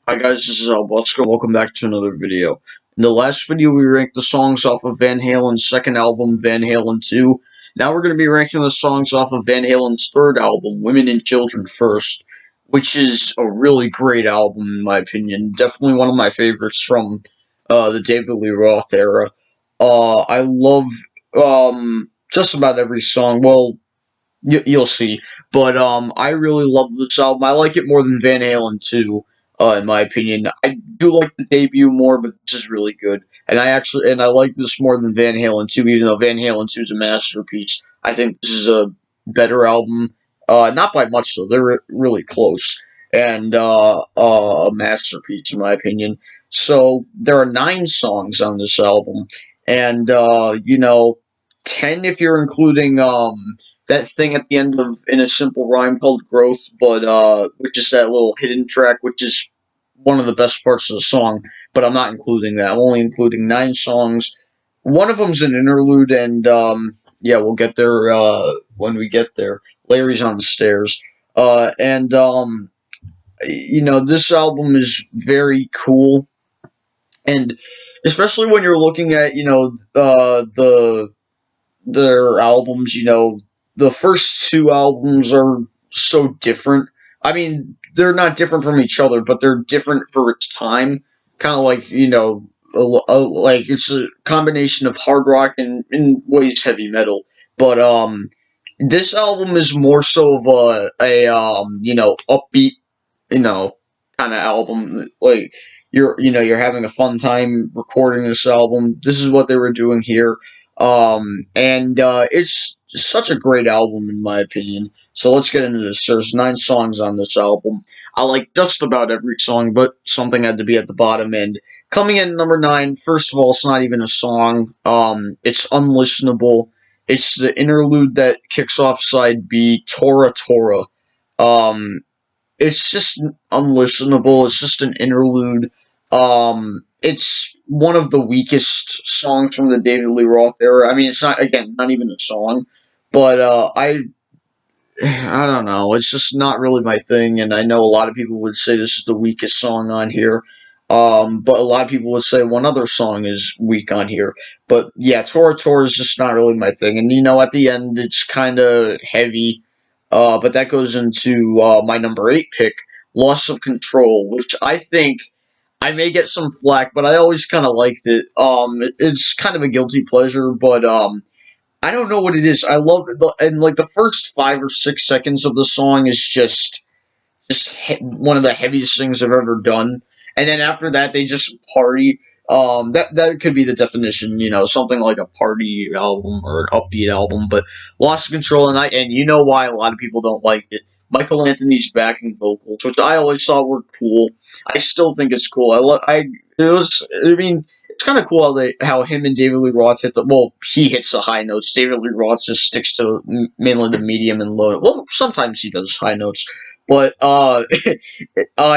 Hi guys, this is Albuska. Welcome back to another video. In the last video, we ranked the songs off of Van Halen's second album, Van Halen 2. Now we're going to be ranking the songs off of Van Halen's third album, Women and Children First, which is a really great album in my opinion. Definitely one of my favorites from the David Lee Roth era. I love just about every song. Well, you'll see. But I really love this album. I like it more than Van Halen 2, in my opinion. I do like the debut more, but this is really good. And I like this more than Van Halen 2, even though Van Halen 2 is a masterpiece. I think this is a better album. Not by much though. They're really close. And a masterpiece in my opinion. So there are 9 songs on this album, and 10 if you're including that thing at the end of In a Simple Rhyme called Growth, but which is that little hidden track, which is one of the best parts of the song, but I'm not including that. I'm only including 9 songs. One of them's an interlude, and yeah, we'll get there when we get there. Larry's on the stairs. And this album is very cool, and especially when you're looking at, their albums, the first 2 albums are so different. I mean, they're not different from each other, but they're different for its time. Kind of like, like it's a combination of hard rock and in ways heavy metal. But this album is more so of a upbeat, kind of album. Like you're having a fun time recording this album. This is what they were doing here. And it's such a great album in my opinion. So let's get into this. There's 9 songs on this album. I like just about every song, but something had to be at the bottom end. Coming in at number 9, first of all, it's not even a song. It's unlistenable. It's the interlude that kicks off side B, Tora Tora. Um, it's just unlistenable. It's just an interlude. It's one of the weakest songs from the David Lee Roth era. I mean, it's not even a song, but I don't know. It's just not really my thing, and I know a lot of people would say this is the weakest song on here. But a lot of people would say one other song is weak on here. But yeah, Tora Tora is just not really my thing. And at the end, it's kind of heavy. But that goes into my number 8 pick, Loss of Control, which I think I may get some flack, but I always kind of liked it. It's kind of a guilty pleasure, but I don't know what it is. I love it, and like the first 5 or 6 seconds of the song is just one of the heaviest things I've ever done. And then after that, they just party. That could be the definition, something like a party album or an upbeat album. But Lost Control, and you know why a lot of people don't like it. Michael Anthony's backing vocals, which I always thought were cool. I still think it's cool. I mean, it's kind of cool how him and David Lee Roth he hits the high notes. David Lee Roth just sticks to mainly the medium and low. Well, sometimes he does high notes, but on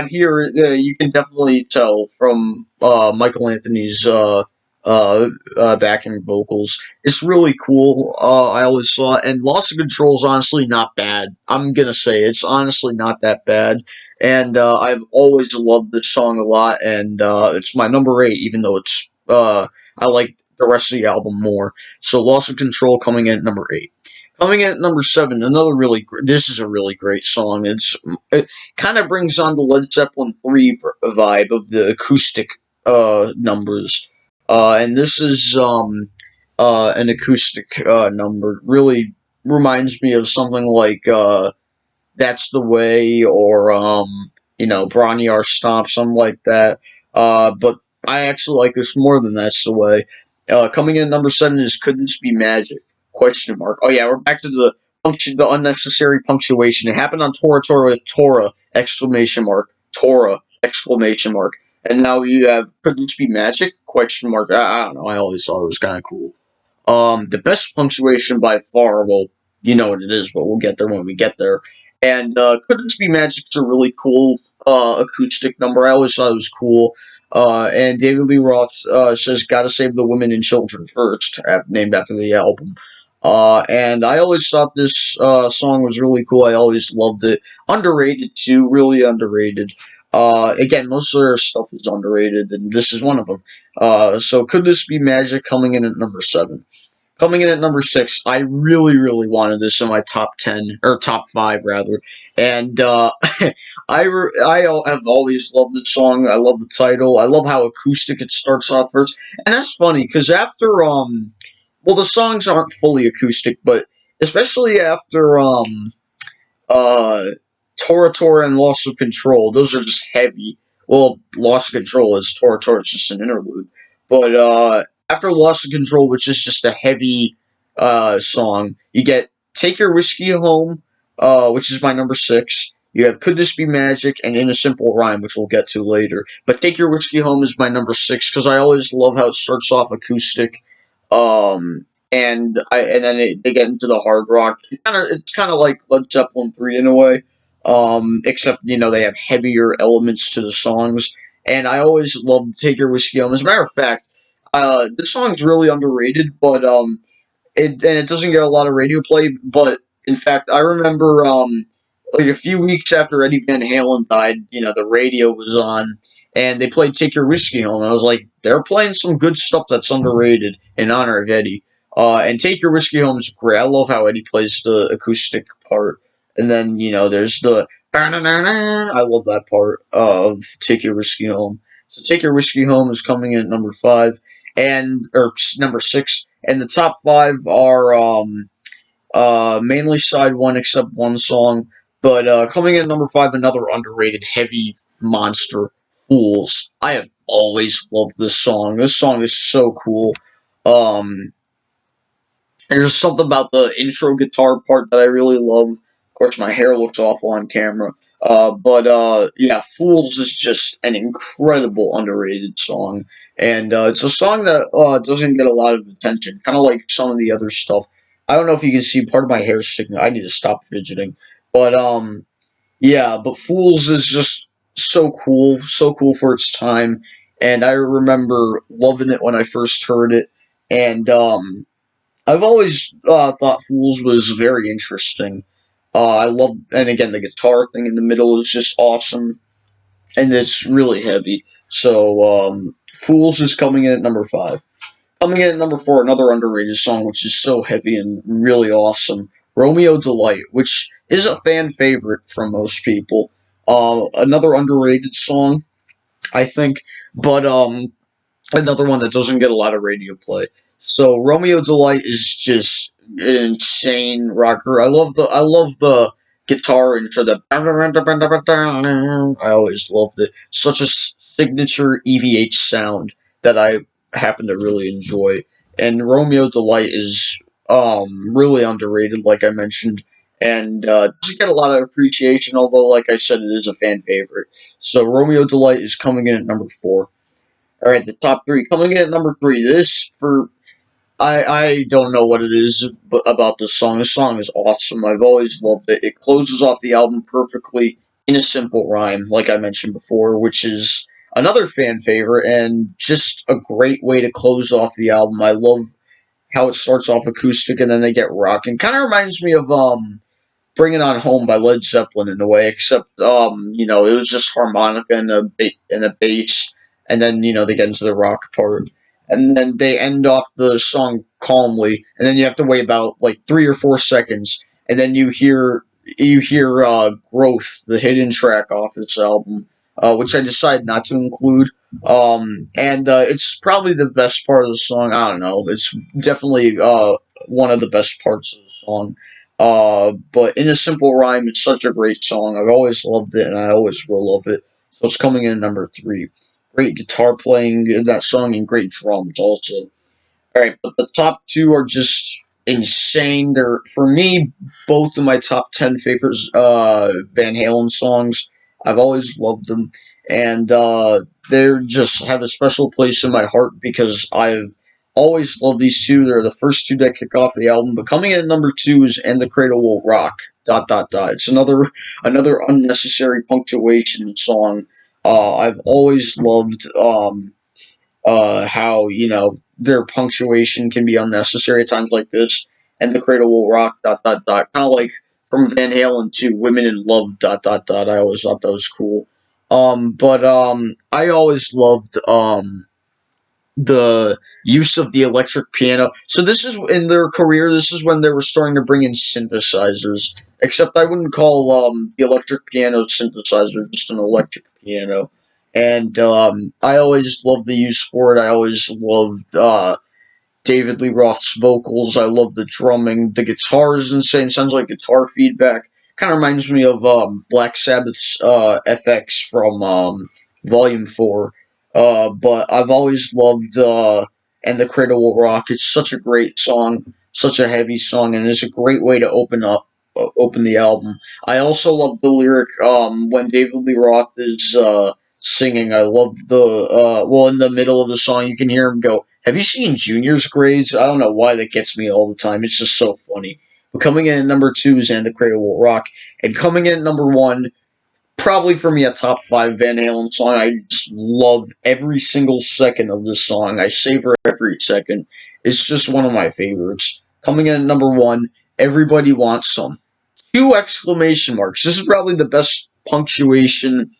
here you can definitely tell from Michael Anthony's backing vocals. It's really cool. I always saw it, and Loss of Control is honestly not bad. I'm gonna say it's honestly not that bad, and I've always loved this song a lot, and it's my number 8, even though I like the rest of the album more. So Loss of Control coming in at number 8. Coming in at number 7, this is a really great song. It kind of brings on the Led Zeppelin 3 vibe of the acoustic numbers. And this is an acoustic number. Really reminds me of something like That's the Way, or Bronny Stomp, something like that. But I actually like this more than That's the Way. Coming in at number 7 is Could This Be Magic? Question mark. Oh yeah, we're back to the unnecessary punctuation. It happened on Tora Tora with Tora exclamation mark, Tora exclamation mark, and now you have Could This Be Magic? Question mark. I don't know. I always thought it was kind of cool. The best punctuation by far. Well, you know what it is, but we'll get there when we get there. And Could This Be Magic is a really cool acoustic number. I always thought it was cool. And David Lee Roth says, "Gotta save the women and children first," named after the album. And I always thought this song was really cool. I always loved it. Underrated too, really underrated. Again, most of their stuff is underrated, and this is one of them. So could this be magic coming in at number 7? Coming in at number 6, I really, really wanted this in my top 10, or top 5, rather. And I have always loved this song. I love the title. I love how acoustic it starts off first. And that's funny, because after, well, the songs aren't fully acoustic, but especially after, uh, Tora Tora and Loss of Control. Those are just heavy. Well, Loss of Control is Tora Tora, it's just an interlude. But after Loss of Control, which is just a heavy song, you get Take Your Whiskey Home, which is my number 6. You have Could This Be Magic and In a Simple Rhyme, which we'll get to later. But Take Your Whiskey Home is my number 6 because I always love how it starts off acoustic. And then they get into the hard rock. It's kind of like Led Zeppelin 3 in a way, except they have heavier elements to the songs. And I always love Take Your Whiskey Home. As a matter of fact, this song's really underrated, but it doesn't get a lot of radio play. But in fact, I remember like a few weeks after Eddie Van Halen died, the radio was on and they played Take Your Whiskey Home. And I was like, they're playing some good stuff that's underrated in honor of Eddie. And Take Your Whiskey Home is great. I love how Eddie plays the acoustic part. And then, there's the I love that part of Take Your Whiskey Home. So Take Your Whiskey Home is coming in at number 5 and or number 6. And the top 5 are mainly side 1 except one song. But coming in at number 5, another underrated heavy monster, Fools. I have always loved this song. This song is so cool. Um, there's something about the intro guitar part that I really love. Of course, my hair looks awful on camera. But yeah, Fools is just an incredible underrated song. And it's a song that doesn't get a lot of attention, kind of like some of the other stuff. I don't know if you can see part of my hair sticking. I need to stop fidgeting. But yeah, but Fools is just so cool for its time. And I remember loving it when I first heard it. And I've always thought Fools was very interesting. I love, and again, the guitar thing in the middle is just awesome, and it's really heavy. So, Fools is coming in at number 5. Coming in at number 4, another underrated song, which is so heavy and really awesome, Romeo Delight, which is a fan favorite from most people. Another underrated song, I think, but another one that doesn't get a lot of radio play. So Romeo Delight is just an insane rocker. I love the guitar intro. That I always loved it. Such a signature EVH sound that I happen to really enjoy. And Romeo Delight is really underrated, like I mentioned, and doesn't get a lot of appreciation. Although, like I said, it is a fan favorite. So Romeo Delight is coming in at number 4. All right, the top 3 coming in at number 3. This for I don't know what it is about this song. This song is awesome. I've always loved it. It closes off the album perfectly in a simple rhyme, like I mentioned before, which is another fan favorite and just a great way to close off the album. I love how it starts off acoustic and then they get rocking. Kind of reminds me of Bring It On Home by Led Zeppelin in a way, except it was just harmonica and a bass, and then they get into the rock part, and then they end off the song calmly, and then you have to wait about like 3 or 4 seconds, and then you hear Growth, the hidden track off this album, which I decided not to include. And it's probably the best part of the song. I don't know. It's definitely one of the best parts of the song. But In a Simple Rhyme, it's such a great song. I've always loved it, and I always will love it. So it's coming in at number 3. Great guitar playing in that song, and great drums also. Alright, but the top 2 are just insane. They're, for me, both of my top 10 favorite Van Halen songs. I've always loved them. And they just have a special place in my heart because I've always loved these two. They're the first two that kick off the album. But coming in at number 2 is And the Cradle Will Rock. ... It's another unnecessary punctuation song. I've always loved how their punctuation can be unnecessary at times like this. And the Cradle Will Rock ... Kind of like from Van Halen to Women in Love ... I always thought that was cool. But I always loved the use of the electric piano. So this is in their career. This is when they were starting to bring in synthesizers. Except I wouldn't call the electric piano synthesizer, just an electric piano. And I always loved the use for it. I always loved David Lee Roth's vocals. I love the drumming. The guitar is insane. Sounds like guitar feedback. Kind of reminds me of Black Sabbath's FX from Volume 4. But I've always loved And the Cradle Will Rock. It's such a great song, such a heavy song, and it's a great way to open the album. I also love the lyric when David Lee Roth is singing. I love the well, in the middle of the song you can hear him go, "Have you seen Junior's grades?" I don't know why that gets me all the time. It's just so funny. But coming in at number two is And the Cradle Will Rock, and coming in at number one, probably for me a top five Van Halen song. I just love every single second of this song. I savor every second. It's just one of my favorites. Coming in at number one, Everybody Wants Some. Two exclamation marks. This is probably the best punctuation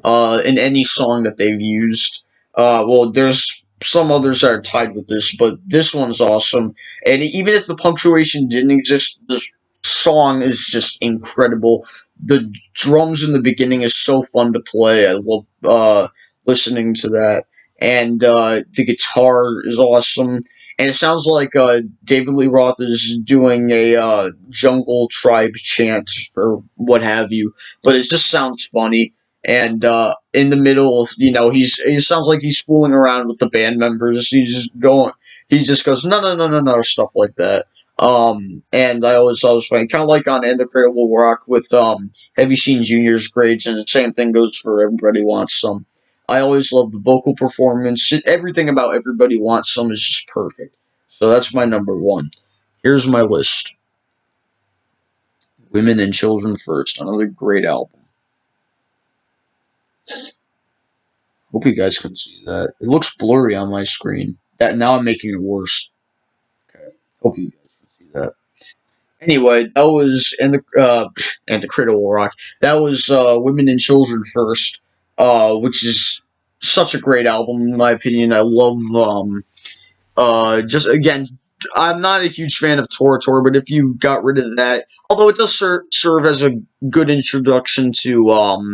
in any song that they've used. Well, there's some others that are tied with this, but this one's awesome. And even if the punctuation didn't exist, this song is just incredible. The drums in the beginning is so fun to play. I love listening to that. And the guitar is awesome. And it sounds like David Lee Roth is doing a jungle tribe chant or what have you, but it just sounds funny. And in the middle, he sounds like he's fooling around with the band members. He just goes no no no no no stuff like that. And I always thought it was funny, kind of like on "And the Cradle Will Rock" with "Have you seen Junior's grades?" And the same thing goes for "Everybody Wants Some." I always love the vocal performance. Everything about Everybody Wants Some is just perfect. So that's my number one. Here's my list. Women and Children First. Another great album. Hope you guys can see that. It looks blurry on my screen. That now I'm making it worse. Okay. Hope you guys can see that. Anyway, that was and the Cradle Will Rock. That was Women and Children First, which is such a great album in my opinion. I love just again, I'm not a huge fan of Tora Tora, but if you got rid of that, although it does serve as a good introduction to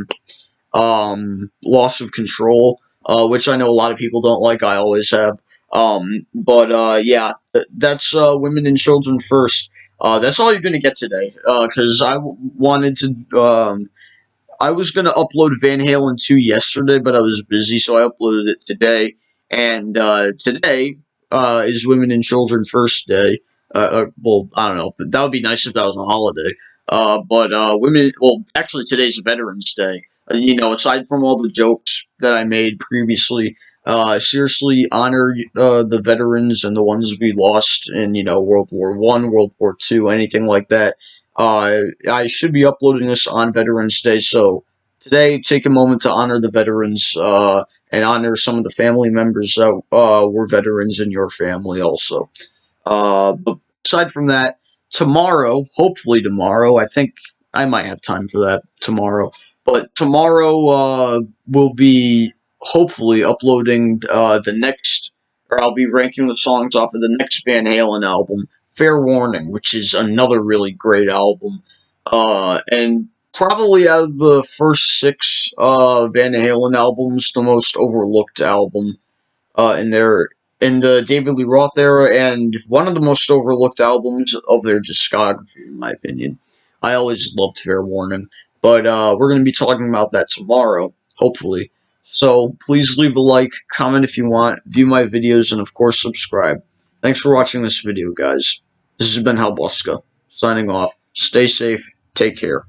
Loss of Control, which I know a lot of people don't like. I always have. But yeah, that's Women and Children First. That's all you're going to get today, because wanted to. I was going to upload Van Halen 2 yesterday, but I was busy, so I uploaded it today. And today is Women and Children First Day. Well, I don't know. That would be nice if that was a holiday. But women. Well, actually, today's Veterans Day. Aside from all the jokes that I made previously, seriously honor the veterans and the ones we lost in World War One, World War Two, anything like that. I should be uploading this on Veterans Day, so today take a moment to honor the veterans and honor some of the family members that were veterans in your family also. But aside from that, tomorrow, hopefully tomorrow, I think I might have time for that tomorrow. But tomorrow will be hopefully uploading the next, or I'll be ranking the songs off of the next Van Halen album, Fair Warning, which is another really great album. And probably out of the first six Van Halen albums, the most overlooked album in the David Lee Roth era, and one of the most overlooked albums of their discography, in my opinion. I always loved Fair Warning, but we're going to be talking about that tomorrow, hopefully. So please leave a like, comment if you want, view my videos, and of course subscribe. Thanks for watching this video, guys. This has been Halbuska, signing off. Stay safe, take care.